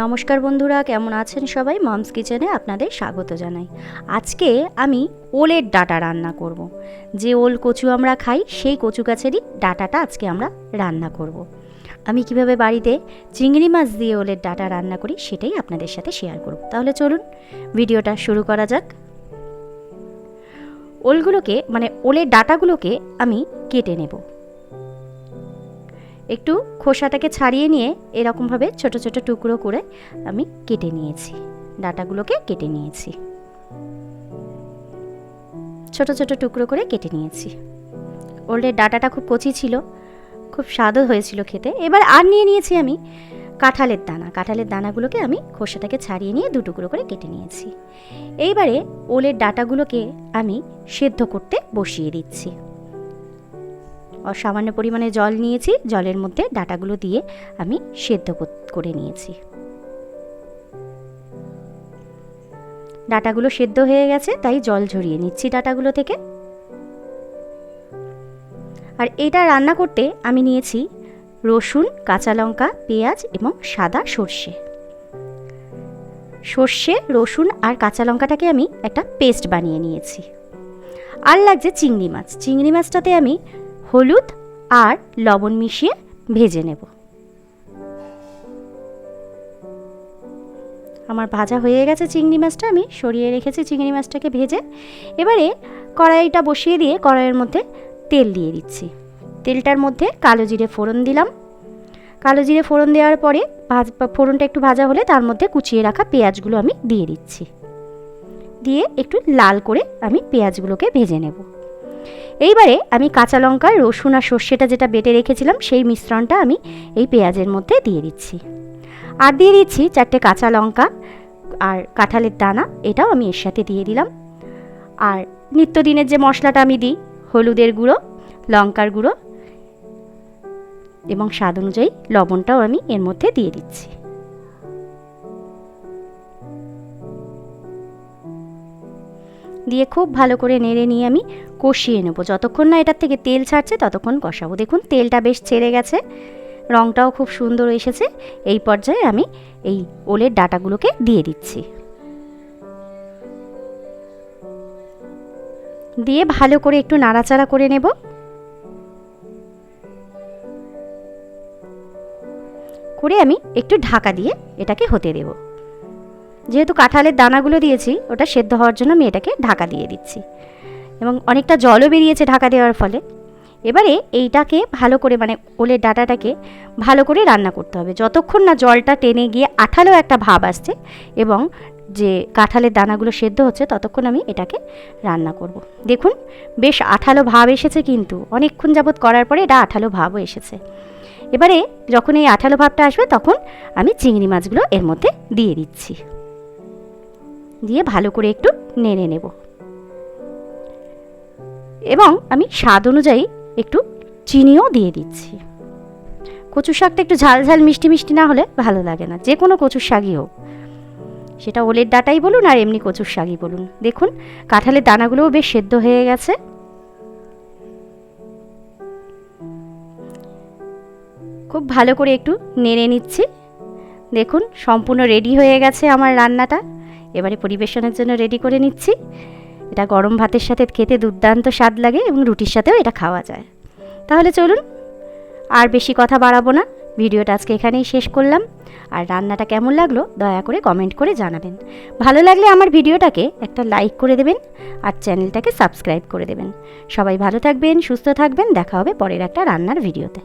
নমস্কার বন্ধুরা, কেমন আছেন সবাই? মমস কিচেনে আপনাদের স্বাগত জানাই। আজকে আমি ওলের ডাঁটা রান্না করব। যে ওল কচু আমরা খাই সেই কচু গাছেরই ডাঁটাটা আজকে আমরা রান্না করব। আমি কিভাবে বাড়িতে চিংড়ি মাছ দিয়ে ওলের ডাঁটা রান্না করি সেটাই আপনাদের সাথে শেয়ার করব। তাহলে চলুন ভিডিওটা শুরু করা যাক। ওলের ডাঁটাগুলোকে আমি কেটে নেব। একটু খোসাটাকে ছাড়িয়ে নিয়ে এরকমভাবে ছোট ছোট টুকরো করে আমি কেটে নিয়েছি। ডাঁটাগুলোকে কেটে নিয়েছি, ছোট ছোট টুকরো করে কেটে নিয়েছি। ওলের ডাঁটাটা খুব কচি ছিল, খুব স্বাদও হয়েছিল খেতে। এবার আর নিয়ে নিয়েছি আমি কাঁঠালের দানা। কাঁঠালের দানাগুলোকে আমি খোসাটাকে ছাড়িয়ে নিয়ে দু টুকরো করে কেটে নিয়েছি। এইবারে ওলের ডাঁটাগুলোকে আমি সেদ্ধ করতে বসিয়ে দিচ্ছি। সামান্য পরিমাণে জল নিয়েছি, জলের মধ্যে ডাঁটাগুলো দিয়ে আমি সেদ্ধ করে নিয়েছি। ডাঁটাগুলো সেদ্ধ হয়ে গেছে, তাই জল ঝরিয়ে নিচ্ছি ডাঁটাগুলো থেকে। আর এটা রান্না করতে আমি নিয়েছি রসুন, কাঁচা লঙ্কা, পেঁয়াজ এবং সাদা সর্ষে, রসুন আর কাঁচা লঙ্কাটাকে আমি একটা পেস্ট বানিয়ে নিয়েছি। আর লাগছে চিংড়ি মাছ। চিংড়ি মাছটাতে আমি হলুদ আর লবণ মিশিয়ে ভেজে নেব। আমার ভাজা হয়ে গেছে চিংড়ি মাছটা, আমি সরিয়ে রেখেছি চিংড়ি মাছটাকে ভেজে। এবারে কড়াইটা বসিয়ে দিয়ে কড়াইয়ের মধ্যে তেল দিয়ে দিচ্ছি। তেলটার মধ্যে কালো জিরে ফোড়ন দিলাম। কালো জিরে ফোড়ন দেওয়ার পরে ফোড়নটা একটু ভাজা হলে তার মধ্যে কুচিয়ে রাখা পেঁয়াজগুলো আমি দিয়ে দিচ্ছি। দিয়ে একটু লাল করে আমি পেঁয়াজগুলোকে ভেজে নেব। এইবারে আমি কাঁচা লঙ্কা, রসুন আর সর্ষেটা যেটা বেটে রেখেছিলাম সেই মিশ্রণটা আমি এই পেঁয়াজের মধ্যে দিয়ে দিচ্ছি। আর দিয়ে দিচ্ছি 4টে কাঁচা লঙ্কা আর কাঁঠালের দানা, এটাও আমি এর সাথে দিয়ে দিলাম। আর নিত্যদিনের যে মশলাটা আমি দিই, হলুদের গুঁড়ো, লঙ্কার গুঁড়ো এবং স্বাদ অনুযায়ী লবণটাও আমি এর মধ্যে দিয়ে দিচ্ছি। দিয়ে খুব ভালো করে নেড়ে নিয়ে আমি কষিয়ে নেব। যতক্ষণ না এটার থেকে তেল ছাড়ছে ততক্ষণ কষাবো। দেখুন তেলটা বেশ ছেড়ে গেছে, রঙটাও খুব সুন্দর এসেছে। এই পর্যায়ে আমি এই ওলের ডাঁটাগুলোকে দিয়ে দিচ্ছি। দিয়ে ভালো করে একটু নাড়াচাড়া করে নেব। করে আমি একটু ঢাকা দিয়ে এটাকে হতে দেব। যেহেতু কাঁঠালের দানাগুলো দিয়েছি, ওটা সেদ্ধ হওয়ার জন্য আমি এটাকে ঢাকা দিয়ে দিচ্ছি এবং অনেকটা জলও বেরিয়েছে ঢাকা দেওয়ার ফলে। এবারে এইটাকে ভালো করে ওলের ডাঁটাটাকে ভালো করে রান্না করতে হবে। যতক্ষণ না জলটা টেনে গিয়ে আঠালো একটা ভাব আসছে এবং যে কাঁঠালের দানাগুলো সেদ্ধ হচ্ছে ততক্ষণ আমি এটাকে রান্না করব। দেখুন বেশ আঠালো ভাব এসেছে, কিন্তু অনেকক্ষণ যাবৎ করার পরে এটা আঠালো ভাবও এসেছে। এবারে যখন এই আঠালো ভাবটা আসবে তখন আমি চিংড়ি মাছগুলো এর মধ্যে দিয়ে দিচ্ছি। দিয়ে ভালো করে একটু নেড়ে নেব এবং আমি স্বাদ অনুযায়ী একটু চিনিও দিয়ে দিচ্ছি। কচু শাকটা একটু ঝাল ঝাল মিষ্টি মিষ্টি না হলে ভালো লাগে না, যে কোনো কচুর শাকই হোক, সেটা ওলের ডাঁটাই বলুন আর এমনি কচুর শাকই বলুন। দেখুন কাঁঠালের দানাগুলোও বেশ সেদ্ধ হয়ে গেছে। খুব ভালো করে একটু নেড়ে নিচ্ছি। দেখুন সম্পূর্ণ রেডি হয়ে গেছে আমার রান্নাটা। এবারে পরিবেশনের জন্য রেডি করে নিচ্ছি। এটা গরম ভাতের সাথে খেতে দুর্দান্ত স্বাদ লাগে এবং রুটির সাথেও এটা খাওয়া যায়। তাহলে চলুন আর বেশি কথা বাড়াবো না, ভিডিওটা আজকে এখানেই শেষ করলাম। আর রান্নাটা কেমন লাগলো দয়া করে কমেন্ট করে জানাবেন। ভালো লাগলে আমার ভিডিওটাকে একটা লাইক করে দেবেন আর চ্যানেলটাকে সাবস্ক্রাইব করে দেবেন। সবাই ভালো থাকবেন, সুস্থ থাকবেন। দেখা হবে পরের একটা রান্নার ভিডিওতে।